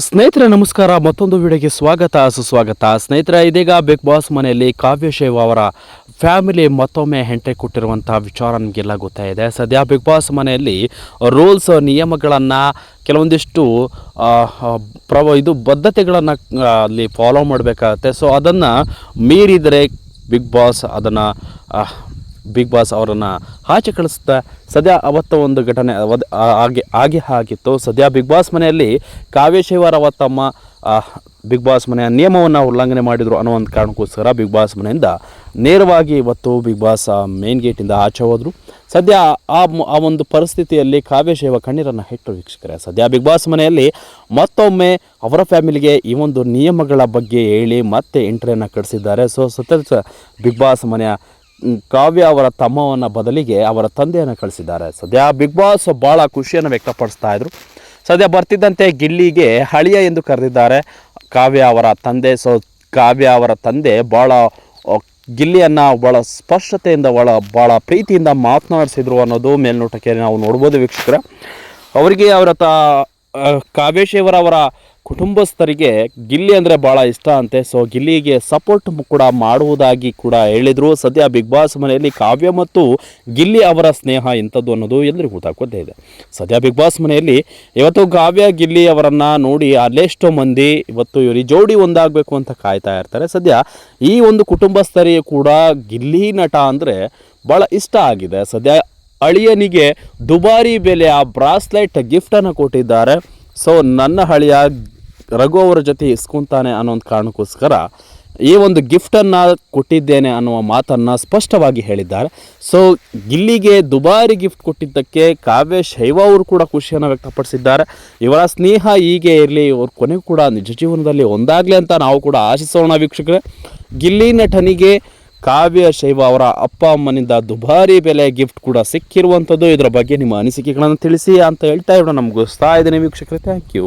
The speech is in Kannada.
ಸ್ನೇಹಿತರೆ ನಮಸ್ಕಾರ. ಮತ್ತೊಂದು ವಿಡಿಯೋಗೆ ಸ್ವಾಗತ ಸುಸ್ವಾಗತ. ಸ್ನೇಹಿತರೆ, ಇದೀಗ ಬಿಗ್ ಬಾಸ್ ಮನೆಯಲ್ಲಿ ಕಾವ್ಯ ಶೈವ್ ಅವರ ಫ್ಯಾಮಿಲಿ ಮತ್ತೊಮ್ಮೆ ಎಂಟ್ರಿ ಕೊಟ್ಟಿರುವಂಥ ವಿಚಾರ ನಮಗೆಲ್ಲ ಗೊತ್ತಾಯಿದೆ. ಸದ್ಯ ಬಿಗ್ ಬಾಸ್ ಮನೆಯಲ್ಲಿ ರೂಲ್ಸ್ ನಿಯಮಗಳನ್ನು ಕೆಲವೊಂದಿಷ್ಟು ಬದ್ಧತೆಗಳನ್ನು ಅಲ್ಲಿ ಫಾಲೋ ಮಾಡಬೇಕಾಗತ್ತೆ. ಸೊ ಅದನ್ನು ಮೀರಿದರೆ ಬಿಗ್ ಬಾಸ್ ಅವರನ್ನು ಆಚೆ ಕಳಿಸುತ್ತೆ. ಸದ್ಯ ಅವತ್ತು ಒಂದು ಘಟನೆ ಆಗಿತ್ತು. ಸದ್ಯ ಬಿಗ್ ಬಾಸ್ ಮನೆಯಲ್ಲಿ ಕಾವ್ಯ ಶೈವರ್ ಅವತ್ತಮ್ಮ ಬಿಗ್ ಬಾಸ್ ಮನೆಯ ನಿಯಮವನ್ನು ಉಲ್ಲಂಘನೆ ಮಾಡಿದರು ಅನ್ನೋ ಒಂದು ಕಾರಣಕ್ಕೋಸ್ಕರ ಬಿಗ್ ಬಾಸ್ ಮನೆಯಿಂದ ನೇರವಾಗಿ ಇವತ್ತು ಬಿಗ್ ಬಾಸ್ ಮೇನ್ ಗೇಟಿಂದ ಆಚೆ ಹೋದರು. ಸದ್ಯ ಆ ಒಂದು ಪರಿಸ್ಥಿತಿಯಲ್ಲಿ ಕಾವ್ಯ ಶೈವ ಕಣ್ಣೀರನ್ನು ಇಟ್ಟರು. ವೀಕ್ಷಕರೇ, ಸದ್ಯ ಬಿಗ್ ಬಾಸ್ ಮನೆಯಲ್ಲಿ ಮತ್ತೊಮ್ಮೆ ಅವರ ಫ್ಯಾಮಿಲಿಗೆ ಈ ಒಂದು ನಿಯಮಗಳ ಬಗ್ಗೆ ಹೇಳಿ ಮತ್ತೆ ಎಂಟ್ರಿಯನ್ನು ಕಳಿಸಿದ್ದಾರೆ. ಸೊ ಸತತ ಬಿಗ್ ಬಾಸ್ ಮನೆಯ ಕಾವ್ಯ ಅವರ ತಮ್ಮವನ್ನು ಬದಲಿಗೆ ಅವರ ತಂದೆಯನ್ನು ಕಳಿಸಿದ್ದಾರೆ. ಸದ್ಯ ಬಿಗ್ ಬಾಸ್ ಭಾಳ ಖುಷಿಯನ್ನು ವ್ಯಕ್ತಪಡಿಸ್ತಾ ಇದ್ರು. ಸದ್ಯ ಬರ್ತಿದ್ದಂತೆ ಗಿಲ್ಲಿಗೆ ಹಳಿಯ ಎಂದು ಕರೆದಿದ್ದಾರೆ ಕಾವ್ಯ ಅವರ ತಂದೆ. ಸೊ ಕಾವ್ಯ ಅವರ ತಂದೆ ಭಾಳ ಗಿಲ್ಲಿಯನ್ನು ಭಾಳ ಸ್ಪಷ್ಟತೆಯಿಂದ ಭಾಳ ಪ್ರೀತಿಯಿಂದ ಮಾತನಾಡಿಸಿದ್ರು ಅನ್ನೋದು ಮೇಲ್ನೋಟಕ್ಕೆ ನಾವು ನೋಡ್ಬೋದು ವೀಕ್ಷಕರೇ. ಅವರಿಗೆ ಕಾವ್ಯ ಶೈವರ್ ಅವರ ಕುಟುಂಬಸ್ಥರಿಗೆ ಗಿಲ್ಲಿ ಅಂದರೆ ಭಾಳ ಇಷ್ಟ ಅಂತೆ. ಸೊ ಗಿಲ್ಲಿಗೆ ಸಪೋರ್ಟ್ ಕೂಡ ಮಾಡುವುದಾಗಿ ಕೂಡ ಹೇಳಿದರು. ಸದ್ಯ ಬಿಗ್ ಬಾಸ್ ಮನೆಯಲ್ಲಿ ಕಾವ್ಯ ಮತ್ತು ಗಿಲ್ಲಿ ಅವರ ಸ್ನೇಹ ಎಂಥದ್ದು ಅನ್ನೋದು ಎಲ್ಲರಿಗೂ ಗೊತ್ತಾಗೋದೇ ಇದೆ. ಸದ್ಯ ಬಿಗ್ ಬಾಸ್ ಮನೆಯಲ್ಲಿ ಇವತ್ತು ಕಾವ್ಯ ಗಿಲ್ಲಿ ಅವರನ್ನು ನೋಡಿ ಅಲ್ಲೆಷ್ಟೋ ಮಂದಿ ಇವತ್ತು ಇವರು ಜೋಡಿ ಒಂದಾಗಬೇಕು ಅಂತ ಕಾಯ್ತಾ ಇರ್ತಾರೆ. ಸದ್ಯ ಈ ಒಂದು ಕುಟುಂಬಸ್ಥರಿಗೆ ಕೂಡ ಗಿಲ್ಲಿ ನಟ ಅಂದರೆ ಭಾಳ ಇಷ್ಟ ಆಗಿದೆ. ಸದ್ಯ ಅಳಿಯನಿಗೆ ದುಬಾರಿ ಬೆಲೆಯ ಬ್ರಾಸ್ಲೆಟ್ ಗಿಫ್ಟನ್ನು ಕೊಟ್ಟಿದ್ದಾರೆ. ಸೊ ನನ್ನ ಹಳಿಯ ರಘು ಅವರ ಜೊತೆ ಇಸ್ಕೊಂತಾನೆ ಅನ್ನೋ ಒಂದು ಕಾರಣಕ್ಕೋಸ್ಕರ ಈ ಒಂದು ಗಿಫ್ಟನ್ನು ಕೊಟ್ಟಿದ್ದೇನೆ ಅನ್ನುವ ಮಾತನ್ನು ಸ್ಪಷ್ಟವಾಗಿ ಹೇಳಿದ್ದಾರೆ. ಸೊ ಗಿಲ್ಲಿಗೆ ದುಬಾರಿ ಗಿಫ್ಟ್ ಕೊಟ್ಟಿದ್ದಕ್ಕೆ ಕಾವ್ಯ ಶೈವ ಅವರು ಕೂಡ ಖುಷಿಯನ್ನು ವ್ಯಕ್ತಪಡಿಸಿದ್ದಾರೆ. ಇವರ ಸ್ನೇಹ ಹೀಗೆ ಇರಲಿ, ಇವ್ರ ಕೊನೆಗೂ ಕೂಡ ನಿಜ ಜೀವನದಲ್ಲಿ ಒಂದಾಗಲಿ ಅಂತ ನಾವು ಕೂಡ ಆಶಿಸೋಣ ವೀಕ್ಷಕರೇ. ಗಿಲ್ಲಿ ನಟನಿಗೆ ಕಾವ್ಯ ಶೈವ ಅವರ ಅಪ್ಪ ಅಮ್ಮನಿಂದ ದುಬಾರಿ ಬೆಲೆ ಗಿಫ್ಟ್ ಕೂಡ ಸಿಕ್ಕಿರುವಂಥದ್ದು. ಇದರ ಬಗ್ಗೆ ನಿಮ್ಮ ಅನಿಸಿಕೆಗಳನ್ನು ತಿಳಿಸಿ ಅಂತ ಹೇಳ್ತಾ ಇರೋಣ. ನಮ್ಗೆ ಗೊತ್ತಾ ಇದ್ದೇನೆ ವೀಕ್ಷಕರೇ. Thank you.